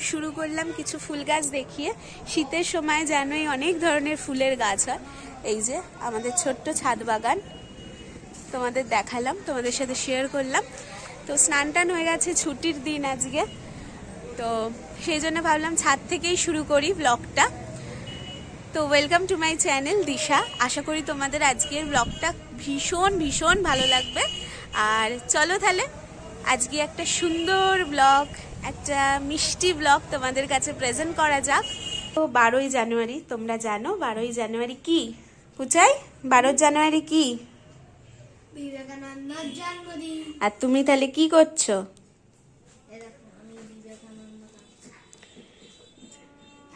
শুরু করলাম কিছু ফুল গাছ দেখিয়ে। শীতের সময় জানোই অনেক ধরনের ফুলের গাছ হয়। এই যে আমাদের ছোট্ট ছাদ বাগান তোমাদের দেখালাম, তোমাদের সাথে শেয়ার করলাম। তো স্নান টান হয়ে গেছে, ছুটির দিন আজকে, তো সেই জন্য ভাবলাম ছাদ থেকেই শুরু করি ব্লগটা। তো ওয়েলকাম টু মাই চ্যানেল দিশা। আশা করি তোমাদের আজকের ব্লগটা ভীষণ ভীষণ ভালো লাগবে। আর চলো তাহলে আজকে একটা সুন্দর ব্লগ, একটা মিষ্টি ব্লগ তোমাদের কাছে প্রেজেন্ট করা যাক। তো 12ই জানুয়ারি, তোমরা জানো 12ই জানুয়ারি কি বুঝাই? 12 জানুয়ারি কি? বিবেকানন্দের জন্মদিন। আর তুমি তাহলে কি করছো?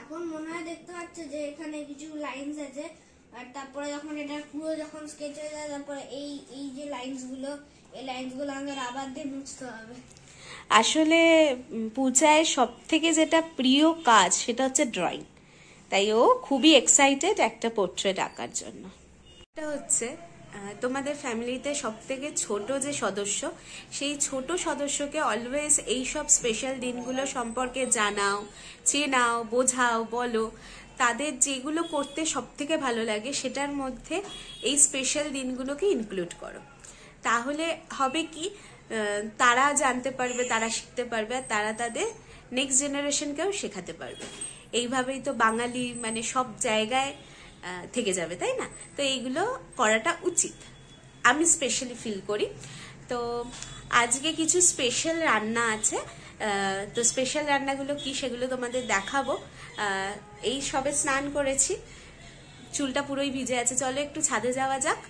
এখন মনে হয় দেখতে পাচ্ছ যে এখানে কিছু লাইনস আছে, আর তারপরে যখন এটা পুরো যখন স্কেচ হয়ে যায় তারপরে এই যে লাইনসগুলো, এই লাইনসগুলো আমাদের আবার দিয়ে মুছতে হবে। আসলে পূজায় সব থেকে যেটা প্রিয় কাজ সেটা হচ্ছে ড্রয়িং, তাই ও খুবই এক্সাইটেড একটা পোর্ট্রেট আঁকার জন্য। এটা হচ্ছে তোমাদের ফ্যামিলিতে সব থেকে ছোট যে সদস্য, সেই ছোট সদস্যকে অলওয়েজ এই সব স্পেশাল দিনগুলো সম্পর্কে জানাও, চেনাও, বোঝাও, বলো। তাদের যেগুলো করতে সব থেকে ভালো লাগে সেটার মধ্যে এই স্পেশাল দিনগুলোকে ইনক্লুড করো। তাহলে হবে কি, তারা জানতে পারবে, তারা শিখতে পারবে, আর তারা তাদের নেক্সট জেনারেশনকেও শেখাতে পারবে। এইভাবেই তো বাঙালি মানে সব জায়গায় থেকে যাবে, তাই না? তো এইগুলো করাটা উচিত, আমি স্পেশালি ফিল করি। তো আজকে কিছু স্পেশাল রান্না আছে। তো স্পেশাল রান্নাগুলো কি সেগুলো তোমাদের দেখাবো। এই সবে স্নান করেছি, চুলটা পুরোই ভিজে আছে। চলো একটু ছাদে যাওয়া যাক,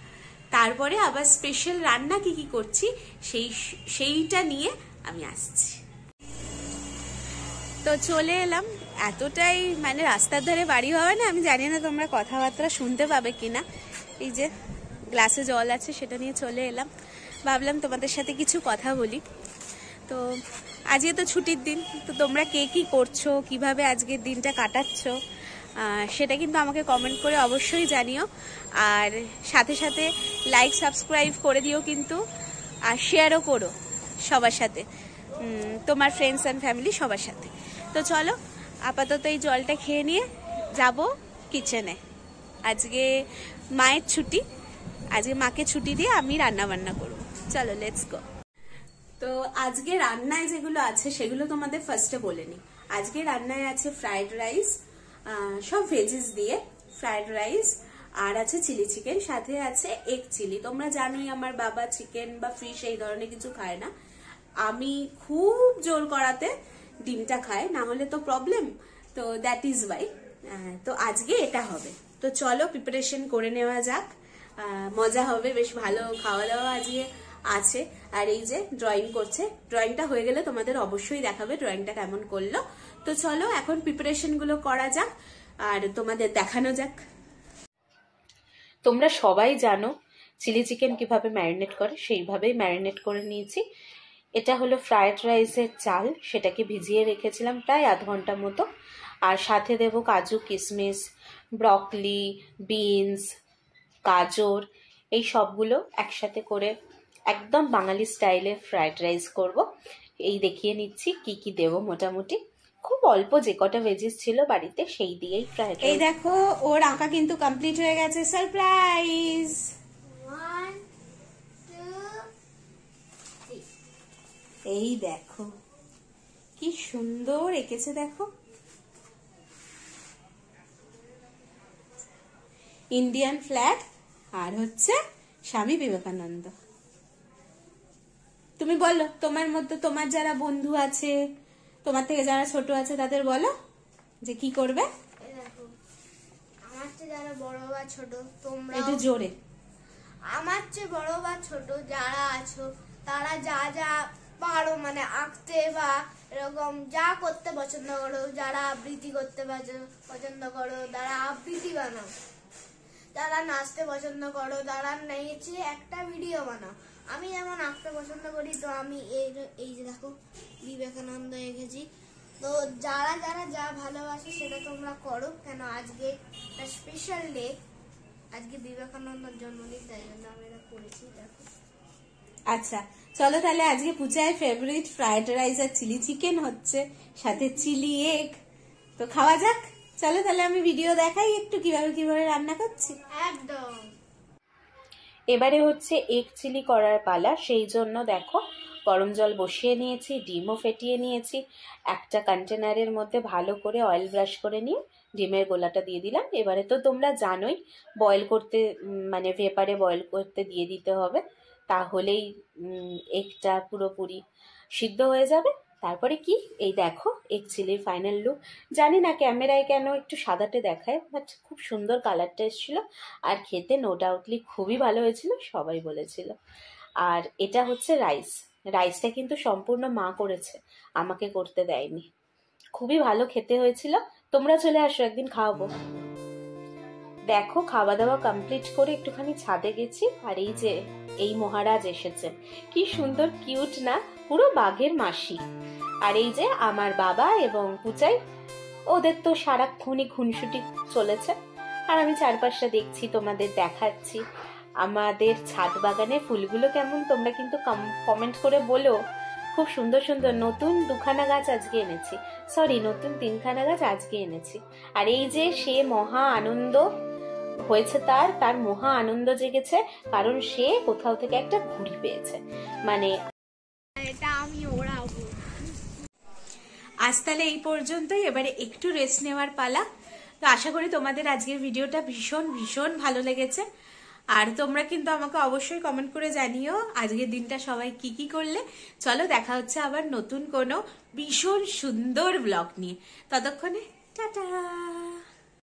তারপরে আবার স্পেশাল রান্না কি কি করছি সেইটা নিয়ে আমি আসছি। তো চলে এলাম, এতটাই মানে রাস্তার ধারে বাড়ি হবে না, আমি জানি না তোমরা কথাবার্তা শুনতে পাবে কিনা। এই যে গ্লাসে জল আছে, সেটা নিয়ে চলে এলাম, ভাবলাম তোমাদের সাথে কিছু কথা বলি। তো আজকে তো ছুটির দিন, তো তোমরা কে কি করছো, কিভাবে আজকের দিনটা কাটাচ্ছ, সেটা কিন্তু আমাকে কমেন্ট করে অবশ্যই জানিও। আর সাথে সাথে লাইক সাবস্ক্রাইব করে দিও কিন্তু, আর শেয়ারও করো সবার সাথে, তোমার ফ্রেন্ডস অ্যান্ড ফ্যামিলি সবার সাথে। তো চলো আপাতত এই জলটা খেয়ে নিয়ে যাব কিচেনে। আজকে মায়ের ছুটি, আজকে মাকে ছুটি দিয়ে আমি রান্না বান্না করবো। চলো লেটস গো। তো আজকে রান্নায় যেগুলো আছে সেগুলো তোমাদের ফার্স্টে বলে নি। আজকে রান্নায় আছে ফ্রাইড রাইস, সব ভেজিস দিয়ে ফ্রাইড রাইস, আর আছে চিলি চিকেন, সাথে আছে এগ চিলি। তোমরা জানোই আমার বাবা চিকেন বা ফিশ এই ধরনের কিছু খায় না, আমি খুব জোর করাতে ডিমটা খায়, না হলে তো প্রবলেম। তো দ্যাট ইজ ওয়াই তো আজকে এটা হবে। তো চলো প্রিপারেশন করে নেওয়া যাক, মজা হবে, বেশ ভালো খাওয়া দাওয়া আজকে আছে। আর এই যে ড্রয়িং করছে, ড্রয়িংটা হয়ে গেলে তোমাদের অবশ্যই দেখাবে ড্রয়িংটা কেমন করলো। তো চলো এখন প্রিপারেশন গুলো করা যাক আর তোমাদের দেখানো যাক। তোমরা সবাই জানো চিলি চিকেন কিভাবে ম্যারিনেট করে, সেইভাবেই ম্যারিনেট করে নিয়েছি। এটা হলো ফ্রাইড রাইসের চাল, সেটাকে ভিজিয়ে রেখেছিলাম প্রায় আধ ঘন্টা মতো। আর সাথে দেব কাজু, কিশমিশ, ব্রকলি, বিনস, গাজর, এই সবগুলো একসাথে করে একদম বাঙালি স্টাইলে ফ্রাইড রাইস করব। এই দেখিয়ে নিচ্ছি কি কি দেব। মোটামুটি খুব অল্প যে কটা ভেজিস ছিল বাড়িতে সেই দিয়েই ফ্রাইড রাইস। এই দেখো ওর আঁকা কিন্তু কমপ্লিট হয়ে গেছে, সারপ্রাইজ। এই দেখো কি সুন্দর এঁকেছে, দেখো ইন্ডিয়ান ফ্ল্যাগ আর হচ্ছে স্বামী বিবেকানন্দ। তুমি বলো তোমার মধ্যে, তোমার যারা বন্ধু আছে, তোমার থেকে যারা ছোট আছে তাদের বলো যে কি করবে। আমার চেয়ে যারা বড় বা ছোট, তোমরা একটু জোরে। আমার চেয়ে বড় বা ছোট যারা আছো তারা যা যা পারো মানে আঁকতে বা এরকম যা করতে পছন্দ করো, যারা আবৃত্তি করতে পছন্দ করো তারা আবৃত্তি বানাও, যারা নাচতে পছন্দ করো তারা নেচে একটা ভিডিও বানাও। আমি যেমন আঁকতে পছন্দ করি, তো আমি এই যে দেখো বিবেকানন্দ এঁকেছি। তো যারা যারা যা ভালোবাসে সেটা তোমরা করো, কেন আজকে একটা স্পেশাল ডে, আজকে বিবেকানন্দের জন্মদিন, তাই জন্য আমি এটা করেছি। দেখো আচ্ছা চলো তাহলে আজকে পূজায় ফেভারিট ফ্রাইড রাইস আর চিলি চিকেন হচ্ছে, সাথে চিলি এগ। তো খাওয়া যাক। চলো তাহলে আমি ভিডিও দেখাই একটু কিভাবে কিভাবে রান্না করছি। একদম। এবারে হচ্ছে এগ চিলি করার পালা। সেই জন্য দেখো গরম জল বসিয়ে নিয়েছি, ডিমও ফেটিয়ে নিয়েছি। একটা কন্টেনারের মধ্যে ভালো করে অয়েল ব্রাশ করে নিয়ে ডিমের গোলাটা দিয়ে দিলাম। এবারে তো তোমরা জানোই বয়েল করতে মানে ভেপারে বয়েল করতে দিয়ে দিতে হবে, তাহলেই এগটা পুরোপুরি সিদ্ধ হয়ে যাবে। তারপরে কি এই দেখো এগ চিলির ফাইনাল লুক। জানি না ক্যামেরায় কেন একটু সাদাটে দেখায়, বাট খুব সুন্দর কালারটা এসেছিল আর খেতে নো ডাউটলি খুবই ভালো হয়েছিল, সবাই বলেছিল। আর এটা হচ্ছে রাইসটা কিন্তু সম্পূর্ণ মা করেছে, আমাকে করতে দেয়নি। খুবই ভালো খেতে হয়েছিল। তোমরা চলে আসো, একদিন খাওয়াবো। দেখো খাওয়া দাওয়া কমপ্লিট করে একটুখানি ছাদে গেছি, আর এই যে এই মহারাজ এসেছেন, কি সুন্দর কিউট না, পুরো বাঘের মাসি। আর এই যে আমার বাবা এবং পূজাই, ওদের তো সারাক্ষণই খুনসুটি চলেছে। আর আমি চারপাশটা দেখছি, তোমাদের দেখাচ্ছি। আমাদের ছাদ বাগানে ফুলগুলো কেমন তোমরা কিন্তু কমেন্ট করে বলো। খুব সুন্দর সুন্দর নতুন 2খানা গাছ আজকে এনেছি, সরি নতুন 3খানা গাছ আজকে এনেছি। আর এই যে সে মহা আনন্দ হয়েছে, তার মহা আনন্দ জেগেছে, কারণ সে কোথাও থেকে একটা ঘুড়ি পেয়েছে। মানে এটা আমি ওড়াবো। আজ তাহলে এই পর্যন্তই, এবারে একটু রেস্ট নেওয়ার পালা। তো আশা করি তোমাদের আজকের ভিডিওটা ভীষণ ভীষণ ভালো লেগেছে। আর তোমরা কিন্তু আমাকে অবশ্যই কমেন্ট করে জানিও আজকের দিনটা সবাই কি কি করলে। চলো দেখা হচ্ছে আবার নতুন কোনো ভীষণ সুন্দর ব্লগ নিয়ে। ততক্ষণে টাটা।